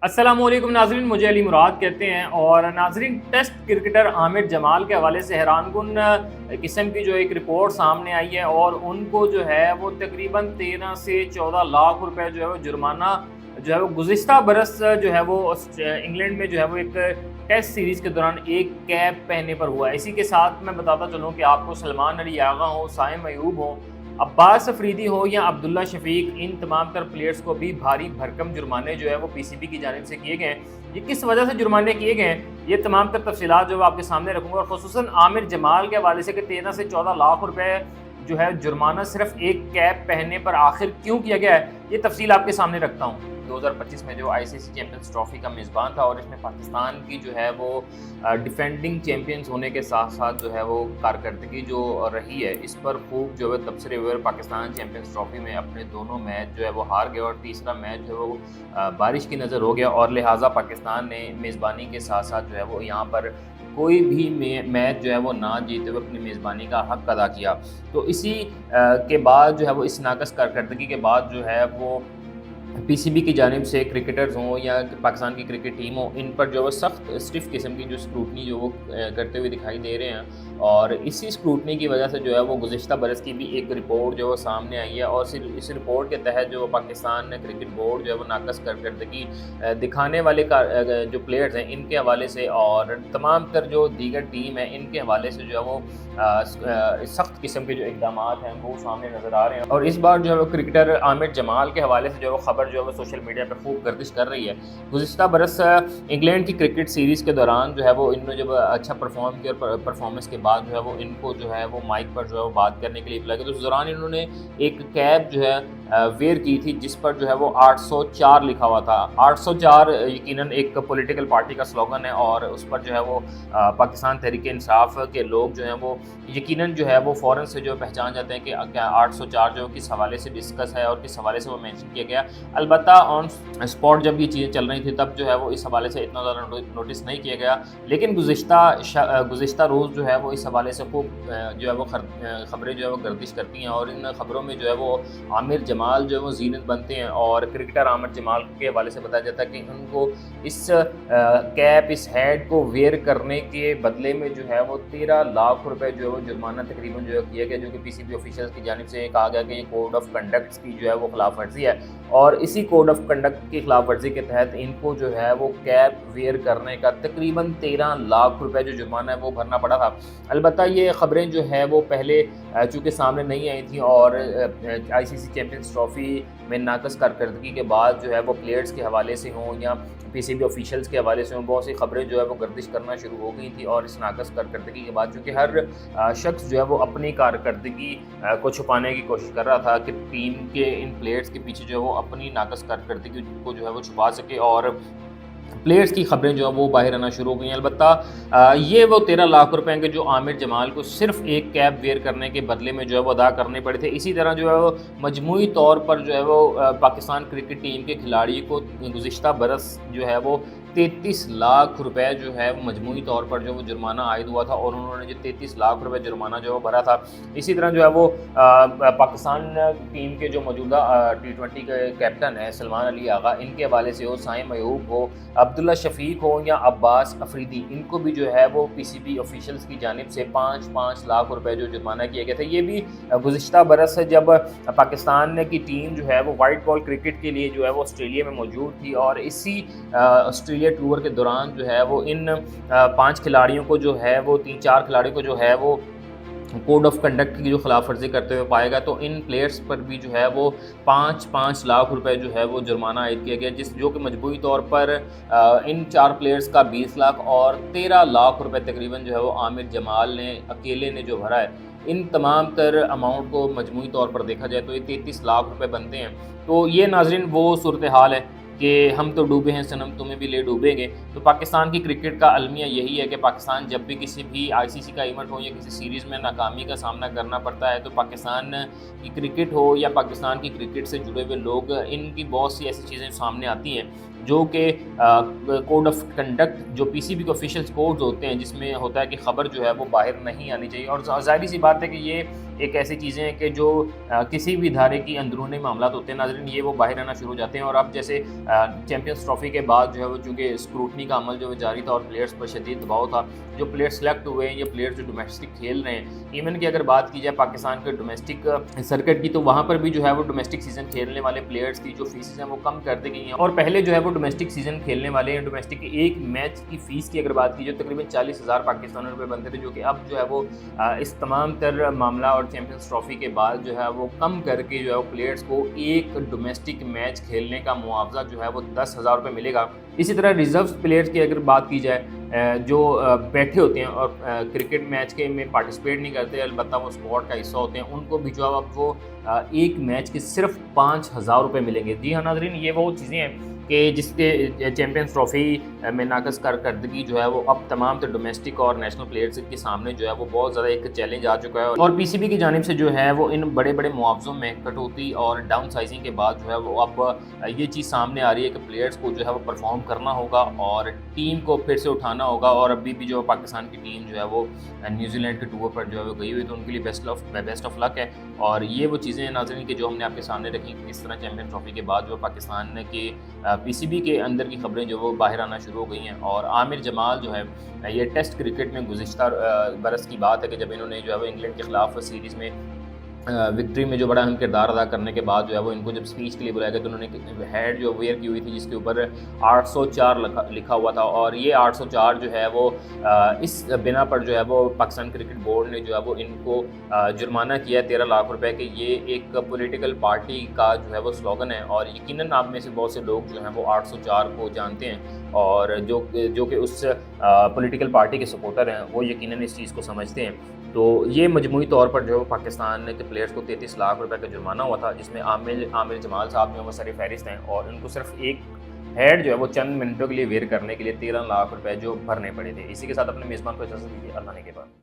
अस्सलामुअलैकुम नाज़रीन, मुझे अली मुराद कहते हैं। और नाज़रीन, टेस्ट क्रिकेटर आमिर जमाल के हवाले से हैरानकुन किस्म की जो एक रिपोर्ट सामने आई है, और उनको जो है वो तकरीबन 13 से 14 लाख रुपए जो है वो जुर्माना जो है वो गुज़िश्ता बरस जो है वो इंग्लैंड में जो है वो एक टेस्ट सीरीज़ के दौरान एक कैप पहनने पर हुआ है। इसी के साथ मैं बताता चलूँ कि आपको सलमान अली आगा हो, साइम अयूब हो, अब्बास अफरीदी हो या अब्दुल्ला शफीक, इन तमाम तर प्लेयर्स को भी भारी भरकम जुर्माने जो है वो पीसीबी की जानिब से किए गए हैं। ये किस वजह से जुर्माने किए गए हैं, ये तमाम तर तफसीलात जो आपके सामने रखूँगा, और खुसूसन आमिर जमाल के हवाले से कि 13 से 14 लाख रुपए जो है जुर्माना सिर्फ एक कैप पहनने पर आखिर क्यों किया गया है, ये तफसील आपके सामने रखता हूँ। 2025 में जो आईसीसी चैंपियंस ट्रॉफी का मेज़बान था, और इसमें पाकिस्तान की जो है वो डिफेंडिंग चैंपियंस होने के साथ साथ जो है वो कारकर्दगी जो रही है, इस पर खूब जो है तबसरे हुए। पाकिस्तान चैंपियंस ट्रॉफी में अपने दोनों मैच जो है वो हार गया, और तीसरा मैच जो है वो बारिश की नज़र हो गया, और लिहाजा पाकिस्तान ने मेज़बानी के साथ साथ जो है वो यहाँ पर कोई भी मैच जो है वो ना जीते हुए अपनी मेज़बानी का हक़ अदा किया। तो इसी के बाद जो है वो इस नाक़स कारकर्दगी के बाद जो है वो पीसीबी की जानिब से क्रिकेटर्स हों या पाकिस्तान की क्रिकेट टीम हो, इन पर जो है सख्त स्टिफ किस्म की जो स्क्रूटनी जो वो करते हुए दिखाई दे रहे हैं। और इसी स्क्रूटनी की वजह से जो है वो गुज़िश्ता बरस की भी एक रिपोर्ट जो सामने आई है, और सिर्फ इस रिपोर्ट के तहत जो पाकिस्तान क्रिकेट बोर्ड जो है वो नाक़स कारकर्दगी दिखाने वाले जो प्लेयर्स हैं इनके हवाले से, और तमाम तर जो दीगर टीम है इनके हवाले से जो है वो सख्त किस्म के जो इक़दाम हैं वो सामने नज़र आ रहे हैं। और इस बार जो है वो क्रिकेटर आमिर जमाल के हवाले से जो है वो खबर जो है वो सोशल मीडिया पर खूब गर्दिश कर रही है। गुज़िश्ता बरस इंग्लैंड की क्रिकेट सीरीज़ के दौरान जो है वो इन्होंने जब अच्छा परफॉर्म किया, और परफॉर्मेंस के बाद जो है वो इनको जो है वो माइक पर जो है वो बात करने के लिए बुलाया गया। तो उस दौरान इन्होंने एक कैप जो है वेयर की थी, जिस पर जो है वो 804 लिखा हुआ था। 804 यकीनन एक पॉलिटिकल पार्टी का स्लोगन है, और उस पर जो है वो पाकिस्तान तहरीक इंसाफ के लोग जो हैं वो यकीनन जो है वो फ़ौरन से जो पहचान जाते हैं कि क्या 804 जो किस हवाले से डिस्कस है और किस हवाले से वो मेंशन किया गया। अलबत्ता ऑन स्पॉट जब ये चीज़ें चल रही थी तब जो है वो इस हवाले से इतना ज़्यादा नोटिस नहीं किया गया, लेकिन गुज़िश्ता रोज़ जो है वो इस हवाले से खूब जो है वो ख़बरें जो है वो गर्दिश करती हैं, और इन ख़बरों में जो है वो आमिर जमाल जो है वो ज़ीनत बनते हैं। और क्रिकेटर आमिर जमाल के हवाले से बताया जाता है कि उनको इस कैप, इस हेड को वेयर करने के बदले में जो है वो 13 लाख रुपए जो है वो जुर्माना तकरीबन जो है किया गया, जो कि पीसीबी ऑफिशियल्स की जानिब से कहा गया कि ये कोड ऑफ कंडक्ट की जो है वो खिलाफ वर्जी है, और इसी कोड ऑफ कंडक्ट की खिलाफ वर्जी के तहत इनको जो है वो कैप वेयर करने का तकरीबन 13 लाख रुपए जो जुर्माना है वो भरना पड़ा था। अलबत्ता ये ख़बरें जो है वो पहले चूँकि सामने नहीं आई थी, और आईसीसी चैंपियंस ट्रॉफी में नाक़स कारकर्दगी के बाद जो है वो प्लेयर्स के हवाले से हों या पीसीबी ऑफिशियल्स के हवाले से बहुत सी खबरें जो है वो गर्दिश करना शुरू हो गई थी। और इस नाक़स कारकर्दगी के बाद चूँकि हर शख्स जो है वो अपनी कारकर्दगी को छुपाने की कोशिश कर रहा था कि टीम के इन प्लेयर्स के पीछे जो है वो अपनी नाक़स कारकर्दगी को जो है वो छुपा सके, और प्लेयर्स की खबरें जो है वो बाहर आना शुरू हो गई हैं। अलबत्ता ये वो 13 लाख रुपए के जो आमिर जमाल को सिर्फ एक कैप वेयर करने के बदले में जो है वो अदा करने पड़े थे। इसी तरह जो है वो मजमूई तौर पर जो है वो पाकिस्तान क्रिकेट टीम के खिलाड़ी को गुज़िश्ता बरस जो है वो 33 लाख रुपए जो है वो मजमूई तौर पर जो वो जुर्माना आयद हुआ था, और उन्होंने जो 33 लाख रुपए जुर्माना जो है वो भरा था। इसी तरह जो है वो पाकिस्तान टीम के जो मौजूदा T20 के कैप्टन हैं सलमान अली आगा, इनके हवाले से हो, साइम अयूब हो, अब्दुल्ला शफीक हो या अब्बास अफरीदी, इनको भी जो है वो पीसीबी ऑफिशियल्स की जानिब से 5-5 लाख रुपए जो जुर्माना किया गया था। ये भी गुज़िश्ता बरस जब पाकिस्तान की टीम जो है वो वाइट बॉल क्रिकेट के लिए जो है वो ऑस्ट्रेलिया में मौजूद थी, और इसी ऑस्ट्रेलिया टूर के दौरान जो है वो इन 5 खिलाड़ियों को जो है वो 3-4 खिलाड़ियों को जो है वो कोड ऑफ कंडक्ट की जो खिलाफ वर्जी करते हुए पाएगा, तो इन प्लेयर्स पर भी जो है वो 5-5 लाख रुपए जो है वो जुर्माना आयद किया गया, जो कि मजबूरी तौर पर इन 4 प्लेयर्स का 20 लाख और 13 लाख रुपए तकरीबन जो है वो आमिर जमाल ने अकेले ने जो भरा है। इन तमाम तर अमाउंट को मजमूई तौर पर देखा जाए तो ये 33 लाख रुपए बनते हैं। तो ये नाजरीन वो सूरत हाल है कि हम तो डूबे हैं सनम, तुम्हें भी ले डूबेंगे। तो पाकिस्तान की क्रिकेट का अलमिया यही है कि पाकिस्तान जब भी किसी भी आईसीसी का इवेंट हो या किसी सीरीज़ में नाकामी का सामना करना पड़ता है, तो पाकिस्तान की क्रिकेट हो या पाकिस्तान की क्रिकेट से जुड़े हुए लोग, इनकी बहुत सी ऐसी चीज़ें सामने आती हैं جو کہ کوڈ آف کنڈکٹ جو PCB کے آفیشیل کوڈز ہوتے ہیں جس میں ہوتا ہے کہ خبر جو ہے وہ باہر نہیں آنی چاہیے، اور ظاہری سی بات ہے کہ یہ ایک ایسی چیزیں ہیں کہ جو کسی بھی ادارے کی اندرونی معاملات ہوتے ہیں ناظرین یہ وہ باہر آنا شروع ہو جاتے ہیں۔ اور اب جیسے چیمپئنز ٹرافی کے بعد جو ہے وہ چونکہ اسکروٹنی کا عمل جو ہے جاری تھا اور پلیئرز پر شدید دباؤ تھا، جو پلیئر سلیکٹ ہوئے ہیں یا پلیئر جو ڈومیسٹک کھیل رہے ہیں، ایون کہ اگر بات کی جائے پاکستان کے ڈومیسٹک سرکٹ کی تو وہاں پر بھی جو ہے وہ ڈومیسٹک سیزن کھیلنے والے پلیئرز کی جو فیسز ہیں وہ کم کر دی گئی ہیں، اور پہلے جو ہے وہ ڈومیسٹک سیزن کھیلنے والے ہیں ڈومیسٹک ایک میچ کی فیس کی اگر بات کی جائے تقریباً 40,000 پاکستانی روپے بنتے تھے، جو کہ اب جو ہے وہ اس تمام تر معاملہ اور چیمپئنز ٹرافی کے بعد جو ہے وہ کم کر کے جو ہے وہ پلیئرز کو ایک ڈومیسٹک میچ کھیلنے کا معاوضہ جو ہے وہ 10,000 روپے ملے گا۔ اسی طرح ریزروز پلیئرز کی اگر بات کی جائے جو بیٹھے ہوتے ہیں اور کرکٹ میچ کے میں پارٹیسپیٹ نہیں کرتے البتہ وہ اسکواڈ کا حصہ ہوتے ہیں، ان کو بھی جو ہے اب وہ ایک میچ کے صرف 5,000 روپے ملیں گے۔ جی ہاں ناظرین، یہ وہ چیزیں ہیں کہ جس کے چیمپئنز ٹرافی میں ناقص کارکردگی جو ہے وہ اب تمام تو ڈومیسٹک اور نیشنل پلیئرز کے سامنے جو ہے وہ بہت زیادہ ایک چیلنج آ چکا ہے، اور PCB کی جانب سے جو ہے وہ ان بڑے بڑے معاوضوں میں کٹوتی اور ڈاؤن سائزنگ کے بعد جو ہے وہ اب یہ چیز سامنے آ رہی ہے کہ پلیئرز کو جو ہے وہ پرفارم کرنا ہوگا اور ٹیم کو پھر سے اٹھانا ہوگا، اور ابھی بھی جو پاکستان کی ٹیم جو ہے وہ نیوزی لینڈ کے ٹور پر جو ہے وہ گئی ہوئی، تو ان کے لیے بیسٹ آف لک ہے۔ اور یہ وہ چیزیں ہیں ناظرین کہ جو ہم نے آپ کے سامنے رکھی کہ کس طرح چیمپئن ٹرافی کے بعد جو پاکستان کے PCB کے اندر کی خبریں جو وہ باہر آنا شروع ہو گئی ہیں، اور عامر جمال جو ہے یہ ٹیسٹ کرکٹ میں گزشتہ برس کی بات ہے کہ جب انہوں نے جو ہے وہ انگلینڈ کے خلاف سیریز میں وکٹری میں جو بڑا اہم کردار ادا کرنے کے بعد جو ہے وہ ان کو جب اسپیچ کے لیے بلایا گیا تو انہوں نے ہیڈ جو ویئر کی ہوئی تھی جس کے اوپر 804 لکھا ہوا تھا، اور یہ 804 جو ہے وہ اس بنا پر جو ہے وہ پاکستان کرکٹ بورڈ نے جو ہے وہ ان کو جرمانہ کیا ہے 13 لاکھ روپے کہ یہ ایک پولیٹیکل پارٹی کا جو ہے وہ سلوگن ہے، اور یقیناً آپ میں سے بہت سے لوگ جو ہیں وہ 804 کو جانتے ہیں، اور جو کہ اس پولیٹیکل پارٹی کے سپورٹر ہیں وہ یقیناً اس چیز کو سمجھتے ہیں۔ تو یہ مجموعی طور پر جو پاکستان کے پلیئرز کو 33 لاکھ روپے کا جرمانہ ہوا تھا، جس میں عامر جمال صاحب جو ہے وہ سر فہرست ہیں، اور ان کو صرف ایک ہیڈ جو ہے وہ چند منٹوں کے لیے ویئر کرنے کے لیے 13 لاکھ روپے جو بھرنے پڑے تھے۔ اسی کے ساتھ اپنے میزبان کو اجازت دیجیے، اللہ نے کے بعد۔